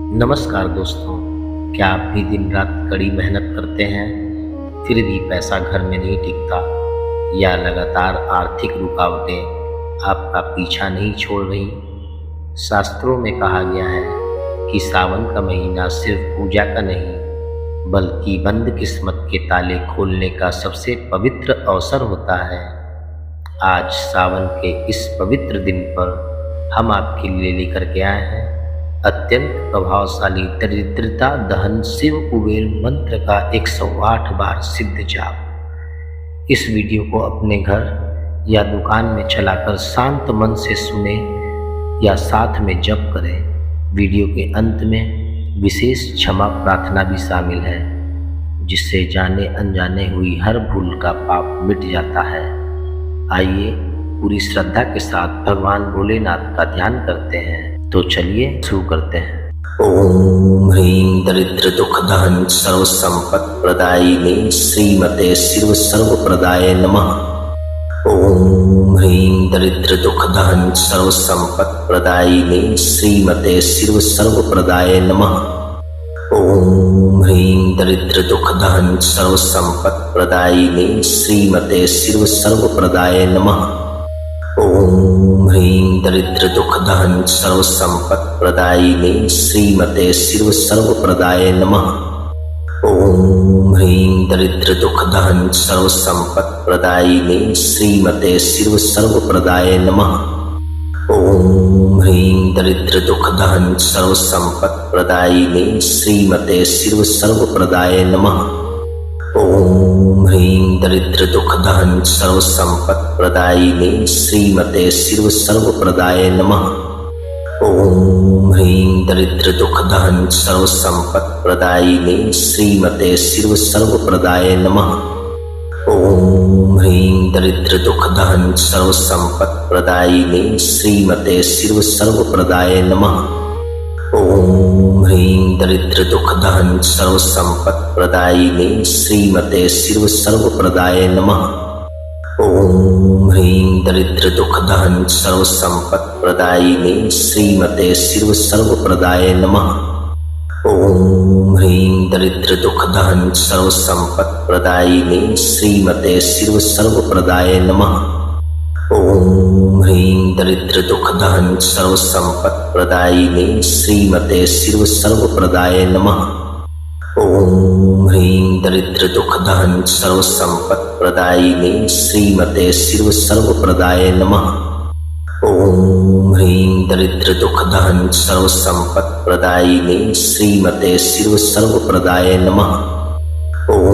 नमस्कार दोस्तों, क्या आप भी दिन रात कड़ी मेहनत करते हैं, फिर भी पैसा घर में नहीं टिकता या लगातार आर्थिक रुकावटें आपका पीछा नहीं छोड़ रही? शास्त्रों में कहा गया है कि सावन का महीना सिर्फ पूजा का नहीं, बल्कि बंद किस्मत के ताले खोलने का सबसे पवित्र अवसर होता है। आज सावन के इस पवित्र दिन पर हम आपके लिए लेकर के आए हैं अत्यंत प्रभावशाली दरिद्रता दहन शिव कुबेर मंत्र का 108 बार सिद्ध जाप। इस वीडियो को अपने घर या दुकान में चलाकर शांत मन से सुने या साथ में जप करें। वीडियो के अंत में विशेष क्षमा प्रार्थना भी शामिल है, जिससे जाने अनजाने हुई हर भूल का पाप मिट जाता है। आइए पूरी श्रद्धा के साथ भगवान भोलेनाथ का ध्यान करते हैं। तो चलिए शुरू करते हैं। ओम ह्रीं दरिद्र दुख दहन सर्व संपत् प्रदायिने श्रीमते शिव सर्व प्रदाय नमः। ओम ह्रीं दरिद्र दुख दहन सर्व संपत् प्रदायिने श्रीमते शिव सर्व प्रदाय नमः। ओम ह्रीं दरिद्र दुख दहन सर्व संपत् प्रदायिने श्रीमते शिव सर्व प्रदाय नमः। ओम ह्रीं दरिद्र दुख दहन सर्व संपत् प्रदायिने श्रीमते शिव सर्व प्रदाय नमः। ओम ह्रीं दरिद्र दुख दहन सर्व संपत् प्रदायिने श्रीमते शिव सर्व प्रदाय नमः। ओम ह्रीं दरिद्र दुख दहन सर्व संपत् प्रदायिने श्रीमते शिव सर्व प्रदाय नमः। ओम ह्रीं दरिद्र दुख दहन सर्व संपत् प्रदायिने श्रीमते शिव सर्व प्रदाय नमः। ओम ह्रीं दरिद्र दुख दहन सर्व संपत् प्रदायिने श्रीमते शिव सर्व प्रदाय नमः। ओम ह्रीं दरिद्र दुख दहन सर्व संपत् प्रदायिने श्रीमते शिव सर्व प्रदाय नमः। ओम ह्रीं दरिद्र दुख दहन सर्व संपत् प्रदायिने श्रीमते शिव सर्व प्रदाय नमः। ओम ह्रीं दरिद्र दुख दहन सर्व संपत् प्रदायिने श्रीमते शिव सर्व प्रदाय नमः। ओम ह्रीं दरिद्र दुख दहन सर्व संपत् प्रदायिने श्रीमते शिव सर्व प्रदाय नमः। ओम ह्रीं दरिद्र दुख दहन सर्व संपत् प्रदायिने श्रीमते शिव सर्व प्रदाय नमः। ओम ह्रीं दरिद्र दुख दहन सर्व संपत् प्रदायिने श्रीमते शिव सर्व प्रदाय नमः। ओम ह्रीं दरिद्र दुख दहन सर्व संपत् प्रदायिने श्रीमते शिव सर्व प्रदाय नमः। ओम ह्रीं दरिद्र दुख दहन सर्व संपत् प्रदायिने श्रीमते शिव सर्व प्रदाय नमः। ओम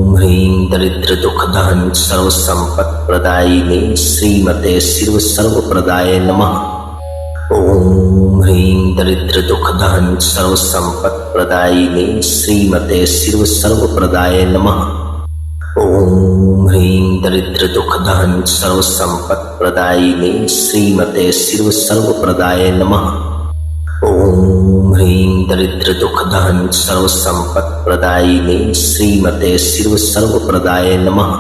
ह्रीं दरिद्र दुख दहन सर्व संपत् प्रदायिने श्रीमते शिव सर्व प्रदाय नमः। ओम ह्रीं दरिद्र दुख दहन सर्व संपत् प्रदायिने श्रीमते शिव सर्व प्रदाय नमः। ओम ह्रीं दरिद्र दुख दहन सर्व संपत् प्रदायिने श्रीमते शिव सर्व प्रदाय नमः। ओम ह्रीं दरिद्र दुख दहन सर्व संपत् प्रदायिने श्रीमते शिव सर्व प्रदाय नमः।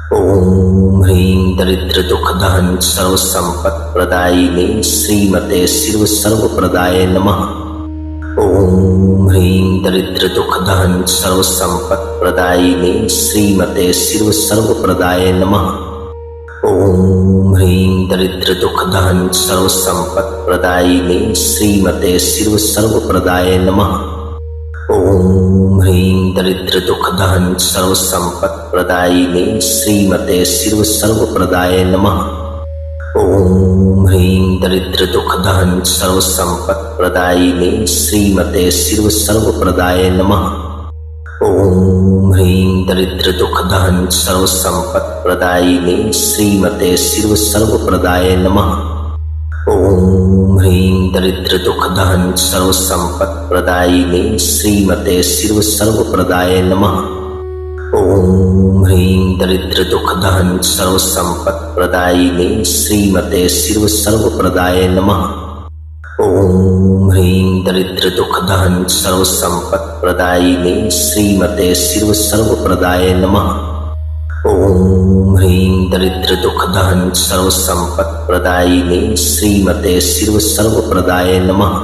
ओम ह्रीं दरिद्र दुख दहन सर्व संपत् प्रदायिने श्रीमते शिव सर्व प्रदाय नमः। ओम ह्रीं दरिद्र दुख दहन सर्व संपत् प्रदायिने श्रीमते शिव सर्व प्रदाय नमः। ओम ह्रीं दरिद्र दुख दहन सर्व संपत् प्रदायिने श्रीमते शिव सर्व प्रदाय नमः। ओम ह्रीं दरिद्र दुख दहन सर्व संपत् प्रदायिने श्रीमते शिव सर्व प्रदाय नमः। ओम ह्रीं दरिद्र दुख दहन सर्व संपत् प्रदायिने श्रीमते शिव सर्व प्रदाय नमः। ओम ह्रीं दरिद्र दुख दहन सर्व संपत् प्रदायिने श्रीमते शिव सर्व प्रदाय नमः। ओम ह्रीं दरिद्र दुख दहन सर्व संपत् प्रदायिने श्रीमते शिव सर्व प्रदाय नमः। ओम ह्रीं दरिद्र दुख दहन सर्व संपत् प्रदायिने श्रीमते शिव सर्व प्रदाय नमः। ओम ह्रीं दरिद्र दुख दहन सर्व संपत् प्रदायिने श्रीमते शिव सर्व प्रदाय नमः।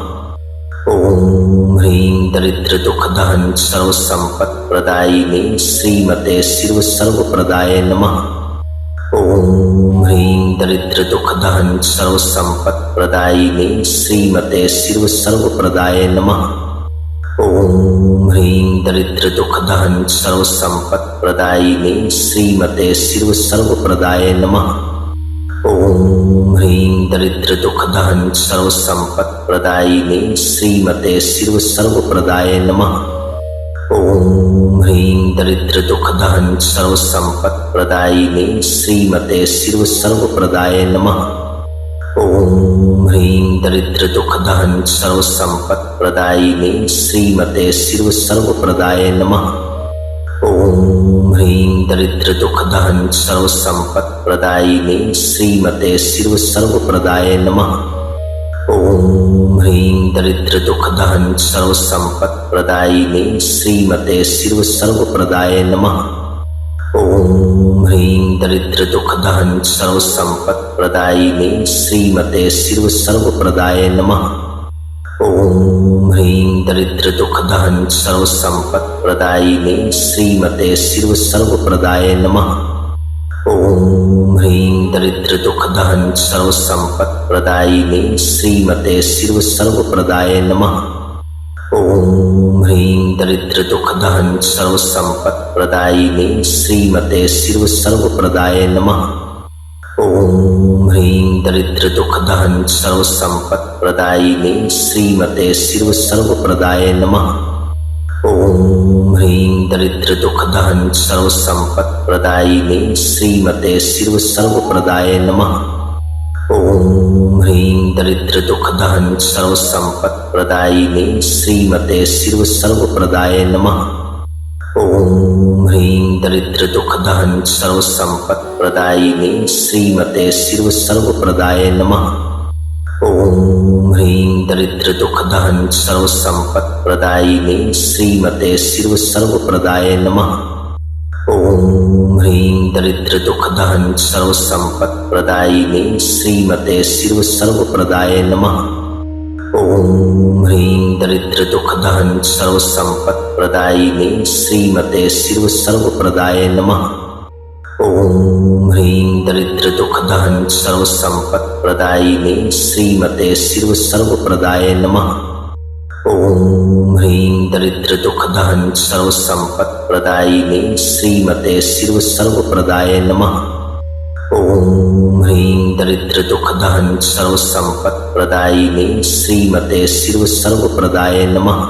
ओम ह्रीं दरिद्र दुखदहन सर्व संपत् प्रदायिने श्रीमते शिव सर्वप्रदाय नमः। ओम ह्रीं दरिद्र दुखदहन सर्व संपत् प्रदायिने श्रीमते शिव सर्वप्रदाय नमः। ओम ह्रीं दरिद्र दुखदहन सर्व संपत् प्रदायिने श्रीमते शिव सर्वप्रदाय नमः। ओम ह्रीं दरिद्र दुखदहन सर्व संपत् प्रदायिने श्रीमते शिव सर्वप्रदाय नमः। ओम ह्रीं दरिद्र दुखदहन सर्व संपत् प्रदायिने श्रीमते शिव सर्वप्रदाय नमः। ओम ह्रीं दरिद्र दुखदहन सर्व संपत् प्रदायिने श्रीमते शिव सर्वप्रदाय नमः। ओम ह्रीं दरिद्र दुखदहन सर्व संपत् प्रदायिने श्रीमते शिव सर्वप्रदाय नमः। ओम ह्रीं दरिद्र दुखदहन सर्व संपत् प्रदायिने श्रीमते शिव सर्वप्रदाय नमः। ओम ह्रीं दरिद्र दुखदहन सर्व संपत् प्रदायिने श्रीमते शिव सर्वप्रदाय नमः। ओम ह्रीं दरिद्र दुखदहन सर्व संपत् प्रदायिने श्रीमते शिव सर्वप्रदाय नमः। ओम ह्रीं दरिद्र दुखदहन सर्व संपत् प्रदायिने श्रीमते शिव सर्वप्रदाय नमः। ओम ह्रीं दरिद्र दुखदहन सर्व संपत् प्रदायिने श्रीमते शिव सर्वप्रदाय नमः। ओम ह्रीं दरिद्र दुखदहन सर्व संपत् प्रदायिने श्रीमते शिव सर्वप्रदाय नमः। ओम ह्रीं दरिद्र दुखदहन सर्व संपत् प्रदायिने श्रीमते शिव सर्वप्रदाय नमः। ओम ह्रीं दरिद्र दुखदहन सर्व संपत् प्रदायिने श्रीमते शिव सर्वप्रदाय नमः। ओम ह्रीं दरिद्र दुखदहन सर्व संपत् प्रदायिने श्रीमते शिव सर्वप्रदाय नमः। ओम ह्रीं दरिद्र दुखदहन सर्व संपत् प्रदायिने श्रीमते शिव सर्वप्रदाय नमः। ओम ह्रीं दरिद्र दुखदहन सर्व संपत् प्रदायिने श्रीमते शिव सर्वप्रदाय नमः। ओम ह्रीं दरिद्र दुखदहन सर्व संपत् प्रदायिने श्रीमते शिव सर्वप्रदाय नमः। ओम ह्रीं दरिद्र दुखदहन सर्व संपत् प्रदायिने श्रीमते शिव सर्वप्रदाय नमः। ओम ह्रीं दरिद्र दुखदहन सर्व संपत् प्रदायिने श्रीमते शिव सर्वप्रदाय नमः। ओम ह्रीं दरिद्र दुखदहन सर्व संपत् प्रदायिने श्रीमते शिव सर्वप्रदाय नमः।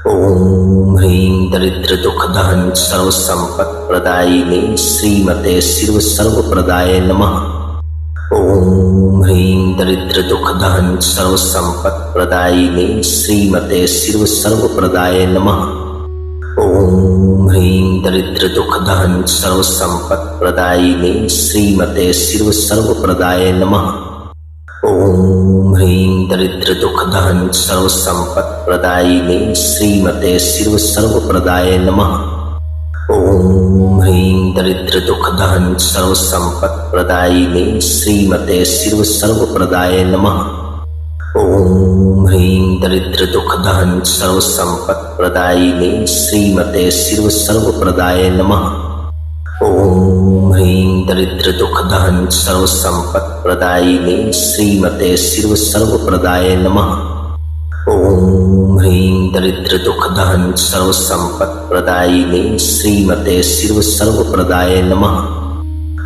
ओम ह्रीं दरिद्र दुखदहन सर्व संपत् प्रदायिने श्रीमते शिव सर्वप्रदाय नमः। ओम ह्रीं दरिद्र दुखदहन सर्व संपत् प्रदायिने श्रीमते शिव सर्वप्रदाय नमः। ओम ह्रीं दरिद्र दुखदहन सर्व संपत् प्रदायिने श्रीमते शिव सर्वप्रदाय नमः। ओम ह्रीं दरिद्र दुखदहन सर्व संपत् प्रदायिने श्रीमते शिव सर्वप्रदाय नमः। ओम ह्रीं दरिद्र दुखदहन सर्व संपत् प्रदायिने श्रीमते शिव सर्वप्रदाय नमः। ओम ह्रीं दरिद्र दुखदहन सर्व संपत् प्रदायिने श्रीमते शिव सर्वप्रदाय नमः। ओम ह्रीं दरिद्र दुखदहन सर्व संपत् प्रदायिने श्रीमते शिव सर्वप्रदाय नमः। ओम ह्रीं दरिद्र दुखदहन सर्व संपत् प्रदायिने श्रीमते शिव सर्वप्रदाय नमः।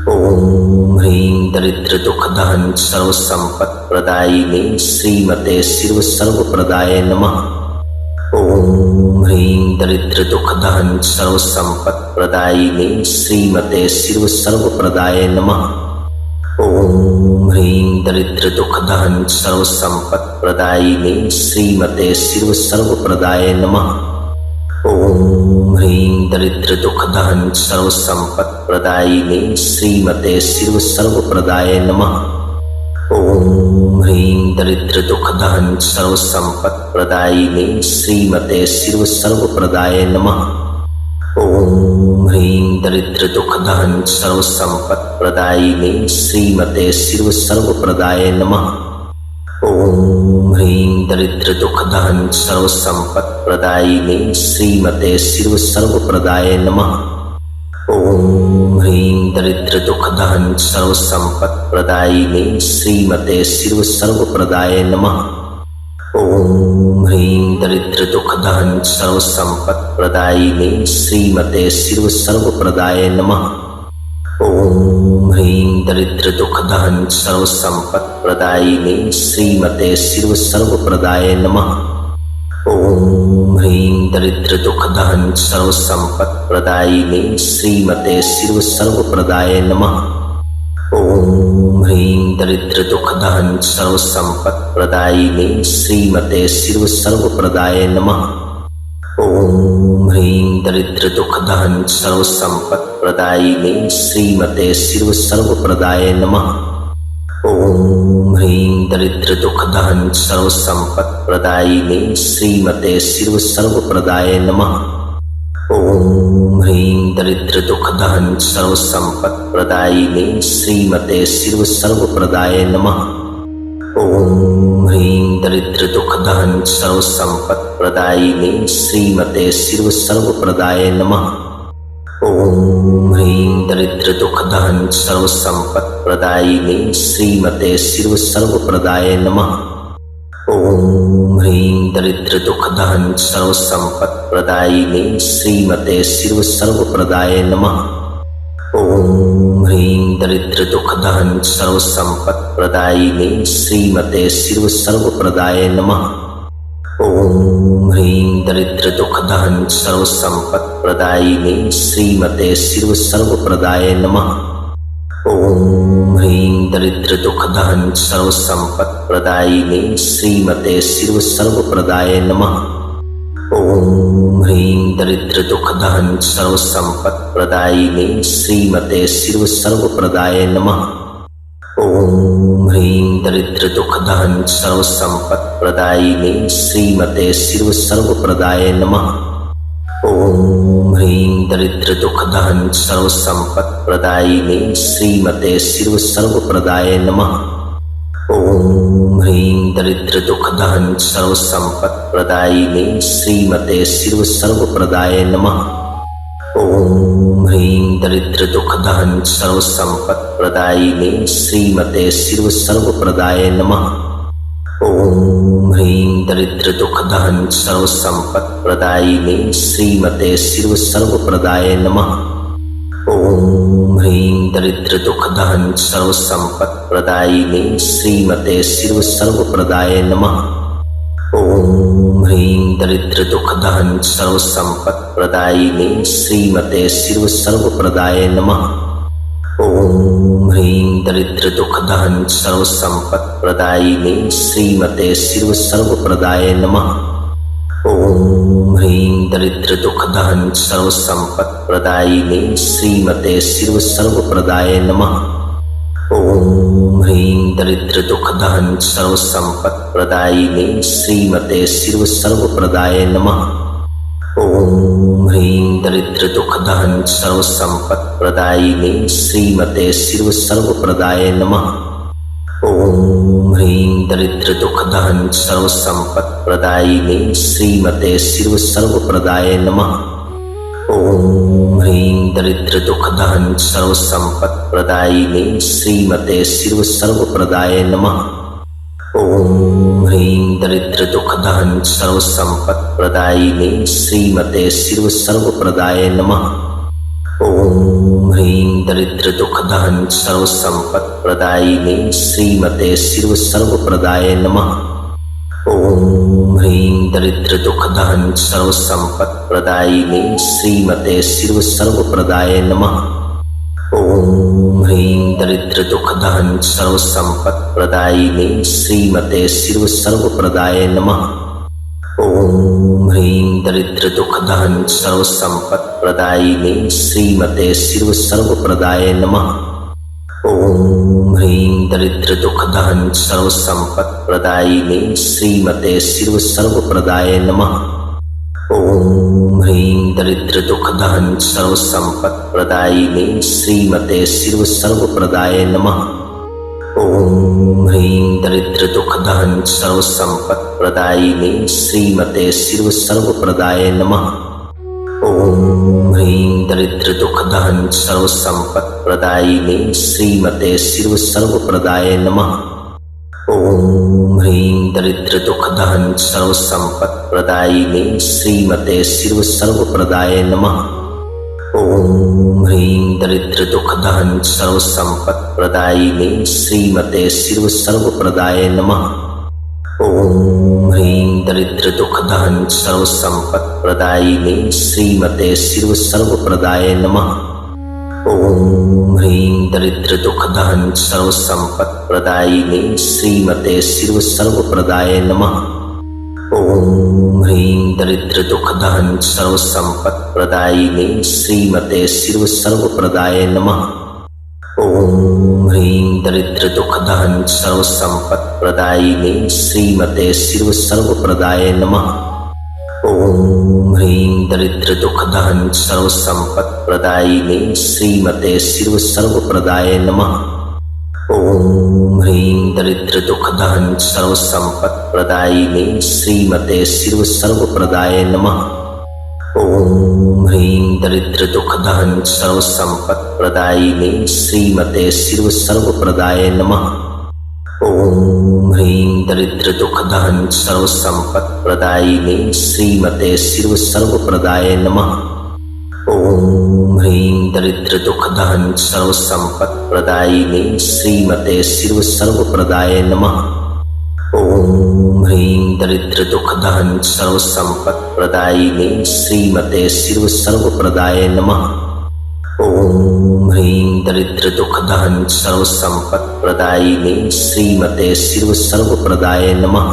ओम ह्रीं दरिद्र दुखदहन सर्व संपत् प्रदायिने श्रीमते शिव सर्वप्रदाय नमः। ओम ह्रीं दरिद्र दुखदहन सर्व संपत् प्रदायिने श्रीमते शिव सर्वप्रदाय नमः। ओम ह्रीं दरिद्र दुखदहन सर्व संपत् प्रदायिने श्रीमते शिव सर्वप्रदाय नमः। ओम ह्रीं दरिद्र दुखदहन सर्व संपत् प्रदायिने श्रीमते शिव सर्वप्रदाय नमः। ओम ह्रीं दरिद्र दुखदहन सर्व संपत् प्रदायिने श्रीमते शिव सर्वप्रदाय नमः। ओम ह्रीं दरिद्र दुखदहन सर्व संपत् प्रदायिने श्रीमते शिव सर्वप्रदाय नमः। ओम ह्रीं दरिद्र दुख दहन सर्व संपत् प्रदायिने श्रीमते शिव सर्वप्रदाय नमः। ओम ह्रीं दरिद्र दुख दहन सर्व संपत् प्रदायिने श्रीमते शिव सर्वप्रदाय नमः। ओम ह्रीं दरिद्र दुख दहन सर्व संपत् प्रदायिने श्रीमते शिव सर्वप्रदाय नमः। ओम ह्रीं दरिद्र दुख दहन सर्व संपत् प्रदायिने श्रीमते शिव सर्वप्रदाय नमः। ओम ह्रीं दरिद्र दुख दहन सर्व संपत् प्रदायिने श्रीमते शिव सर्वप्रदाय नमः। ओम ह्रीं दरिद्र दुख दहन सर्व संपत् प्रदायिने श्रीमते शिव सर्वप्रदाय नमः। ओम ह्रीं दरिद्र दुख दहन सर्व संपत् प्रदायिने श्रीमते शिव सर्वप्रदाय नमः। ओम ह्रीं दरिद्र दुख दहन सर्व संपत् प्रदायिने श्रीमते शिव सर्वप्रदाय नमः। ओम ह्रीं दरिद्र दुख दहन सर्व संपत् प्रदायिने श्रीमते शिव सर्वप्रदाय नमः। ओम ह्रीं दरिद्र दुख दहन सर्व संपत् प्रदायिने श्रीमते शिव सर्वप्रदाय नमः। ओम ह्रीं दरिद्र दुख दहन सर्व संपत् प्रदायिने श्रीमते शिव सर्वप्रदाय नमः। ओम ह्रीं दरिद्र दुख दहन सर्व संपत् प्रदायिने श्रीमते शिव सर्वप्रदाय नमः। ओम ह्रीं दरिद्र दुख दहन सर्व संपत् प्रदायिने श्रीमते शिव सर्वप्रदाय नमः। ओम ह्रीं दरिद्र दुख दहन सर्व संपत् प्रदायिने श्रीमते शिव सर्वप्रदाय नमः। ओम ह्रीं दरिद्र दुख दहन सर्व संपत् प्रदायिने श्रीमते शिव सर्वप्रदाय नमः। ओम ह्रीं दरिद्र दुख दहन सर्व संपत् प्रदायिने श्रीमते शिव सर्वप्रदाय नमः। ओम ह्रीं दरिद्र दुख दहन सर्व संपत् प्रदायिने श्रीमते शिव सर्वप्रदाय नमः। ओम ह्रीं दरिद्र दुख दहन सर्व संपत् प्रदायिने श्रीमते शिव सर्वप्रदाय नमः। ओम ह्रीं दरिद्र दुख दहन सर्व संपत् प्रदायिने श्रीमते शिव सर्वप्रदाय नमः। ओम ह्रीं दरिद्र दुख दहन सर्व संपत् प्रदायिने श्रीमते शिव सर्वप्रदाय नमः। ओम ह्रीं दरिद्र दुख दहन सर्व संपत् प्रदायिने श्रीमते शिव सर्वप्रदाय नमः। ओम ह्रीं दरिद्र दुख दहन सर्व संपत् प्रदायिने श्रीमते शिव सर्वप्रदाय नमः। ओम ह्रीं दरिद्र दुख दहन सर्व संपत् प्रदायिने श्रीमते शिव सर्वप्रदाय नमः। ओम ह्रीं दरिद्र दुख दहन सर्व संपत् प्रदायिने श्रीमते शिव सर्वप्रदाय नमः। ओम ह्रीं दरिद्र दुख दहन सर्व संपत् प्रदायिने श्रीमते शिव सर्वप्रदाय नमः। ओम ह्रीं दरिद्र दुख दहन सर्व संपत् प्रदायिने श्रीमते शिव सर्वप्रदाय नमः। ओम ह्रीं दरिद्र दुख दहन सर्व संपत् प्रदायिने श्रीमते शिव सर्वप्रदाय नमः। ओम ह्रीं दरिद्र दुख दहन सर्व संपत् प्रदायिने श्रीमते शिव सर्वप्रदाय नमः। ओम ह्रीं दरिद्र दुख दहन सर्व संपत् प्रदायिने श्रीमते शिव सर्वप्रदाय नमः। ओम ह्रीं दरिद्र दुख दहन सर्व संपत् प्रदायिने श्रीमते शिव सर्वप्रदाय नमः। ओम ह्रीं दरिद्र दुख दहन सर्व संपत् प्रदायिने श्रीमते शिव सर्वप्रदाय नमः। ओम ह्रीं दरिद्र दुख दहन सर्व संपत् प्रदायिने श्रीमते शिव सर्वप्रदाय नमः। ओम ह्रीं दरिद्र दुख दहन सर्व संपत् प्रदायिने श्रीमते शिव सर्वप्रदाय नमः। ओम ह्रीं दरिद्र दुख दहन सर्व संपत् प्रदायिने श्रीमते शिव सर्वप्रदाय नमः। ओम ह्रीं दरिद्र दुख दहन सर्व संपत् प्रदायिने श्रीमते शिव सर्वप्रदाय नमः। ओम ह्रीं दरिद्र दुख दहन सर्व संपत् प्रदायिने श्रीमते शिव सर्वप्रदाय नमः। ओम ह्रीं दरिद्र दुख दहन सर्व संपत् प्रदायिने श्रीमते शिव सर्व प्रदाय नमः। ओम ह्रीं दरिद्र दुख दहन सर्व संपत् प्रदायिने श्रीमते शिव सर्व प्रदाय नमः। ओम ह्रीं दरिद्र दुख दहन सर्व संपत् प्रदायिने श्रीमते शिव सर्व प्रदाय नमः। ओम ह्रीं दरिद्र दुख दहन सर्व संपत् प्रदायिने श्रीमते शिव सर्व प्रदाय नमः। ओम ह्रीं दरिद्र दुख दहन सर्व संपत् प्रदायिने श्रीमते शिव सर्व प्रदाय नमः। ओम ह्रीं दरिद्र दुख दहन सर्व संपत् प्रदायिने श्रीमते शिव सर्व प्रदाय नमः। ओम ह्रीं दरिद्र दुख दहन सर्व संपत् प्रदायिने श्रीमते शिव सर्व प्रदाय नमः। ओम ह्रीं दरिद्र दुख दहन सर्व संपत् प्रदायिने श्रीमते शिव सर्व प्रदाय नमः। ओम ह्रीं दरिद्र दुख दहन सर्व संपत् प्रदायिने श्रीमते शिव सर्व प्रदाय नमः। ओम ह्रीं दरिद्र दुख दहन सर्व संपत् प्रदायिने श्रीमते शिव सर्व प्रदाय नमः। ओम ह्रीं दरिद्र दुख दहन सर्व संपत् प्रदायिने श्रीमते शिव सर्व प्रदाय नमः। ओम ह्रीं दरिद्र दुख दहन सर्व संपत् प्रदायिने श्रीमते शिव सर्व प्रदाय नमः। ओम ह्रीं दरिद्र दुख दहन सर्व संपत् प्रदायिने श्रीमते शिव सर्व प्रदाय नमः। ओम ह्रीं दरिद्र दुख दहन सर्व संपत् प्रदायिने श्रीमते शिव सर्व प्रदाय नमः। ओम ह्रीं दरिद्र दुख दहन सर्व संपत् प्रदायिने श्रीमते शिव सर्व प्रदाय नमः।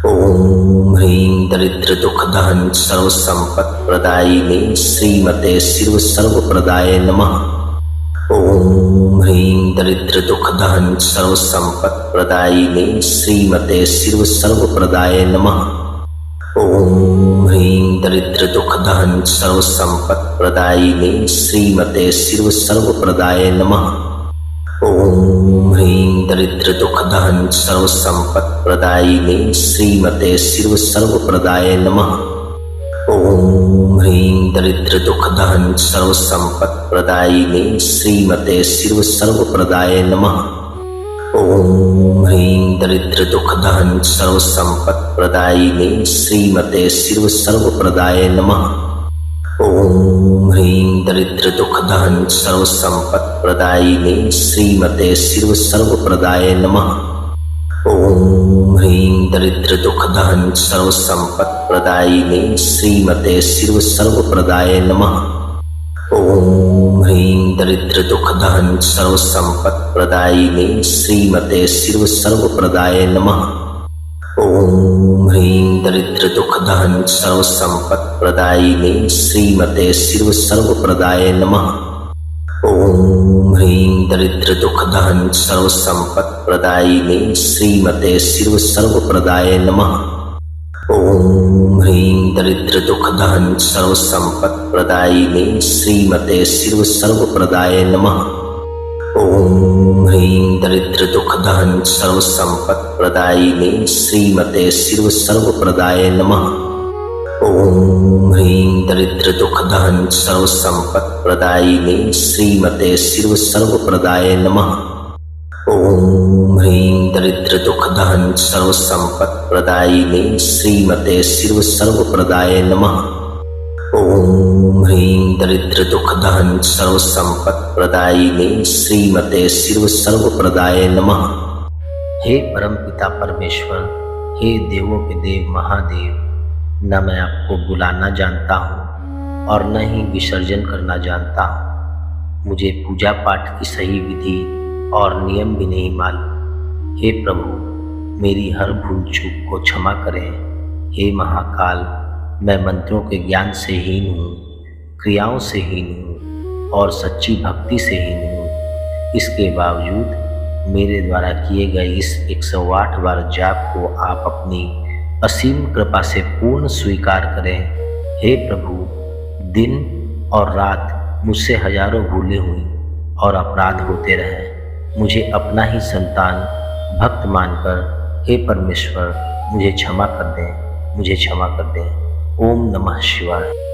ओम ह्रीं दरिद्र दुख दहन सर्व संपत् प्रदायिने श्रीमते शिव सर्व प्रदाय नमः। ओम ह्रीं दरिद्र दुख दहन सर्व संपत् प्रदायिने श्रीमते शिव सर्व प्रदाय नमः। ओम ह्रीं दरिद्र दुख दहन सर्व संपत् प्रदायिने श्रीमते शिव सर्व प्रदाय नमः। ओम ह्रीं दरिद्र दुख दहन सर्व संपत् प्रदायिने श्रीमते शिव सर्व प्रदाय नमः। ओम ह्रीं दरिद्र दुख दहन सर्व संपत् प्रदायिने श्रीमते शिव सर्व प्रदाय नमः। ओम ह्रीं दरिद्र दुख दहन सर्व संपत् प्रदायिने श्रीमते शिव सर्व प्रदाय नमः। ओम ह्रीं दरिद्र दुख दहन सर्व संपत् प्रदायिने श्रीमते शिव सर्व प्रदाय नमः। ओम ह्रीं दरिद्र दुख दहन सर्व संपत् प्रदायिने श्रीमते शिव सर्व प्रदाय नमः। ओम ह्रीं दरिद्र दुख दहन सर्व संपत् प्रदायिने श्रीमते शिव सर्व प्रदाय नमः। ओम ह्रीं दरिद्र दुख दहन सर्व संपत् प्रदायिने श्रीमते शिव सर्व प्रदाय नमः। ओम ह्रीं दरिद्र दुख दहन सर्व संपत् प्रदायिने श्रीमते शिव सर्व प्रदाय नमः। ओम ह्रीं दरिद्र दुख दहन सर्व संपत् प्रदायिने श्रीमते शिव सर्व प्रदाय नमः। ओम ह्रीं दरिद्र दुख दहन सर्व संपत् प्रदायिने श्रीमते शिव सर्व प्रदाय नमः। ओम ह्रीं दरिद्र दुख दहन सर्व संपत् प्रदायिने श्रीमते शिव सर्व प्रदाय नमः। ओम ह्रीं दरिद्र दुख दहन सर्व संपत् प्रदायिने श्रीमते शिव सर्व प्रदाय नमः। ओम ह्रीं दरिद्र दुख दहन सर्व संपत् प्रदायिने श्रीमते शिव सर्व प्रदाय नमः। हे परम पिता परमेश्वर, हे देवों के देव महादेव, न मैं आपको बुलाना जानता हूँ और न ही विसर्जन करना जानता हूँ। मुझे पूजा पाठ की सही विधि और नियम भी नहीं मालूम। हे प्रभु, मेरी हर भूल चूक को क्षमा करें। हे महाकाल, मैं मंत्रों के ज्ञान से हीन हूँ, क्रियाओं से हीन हूँ और सच्ची भक्ति से हीन हूँ। इसके बावजूद मेरे द्वारा किए गए इस 108 बार जाप को आप अपनी असीम कृपा से पूर्ण स्वीकार करें। हे प्रभु, दिन और रात मुझसे हजारों भूलें हुई और अपराध होते रहे, मुझे अपना ही संतान भक्त मानकर हे परमेश्वर मुझे क्षमा कर दें, मुझे क्षमा कर दें। ओम नमः शिवाय।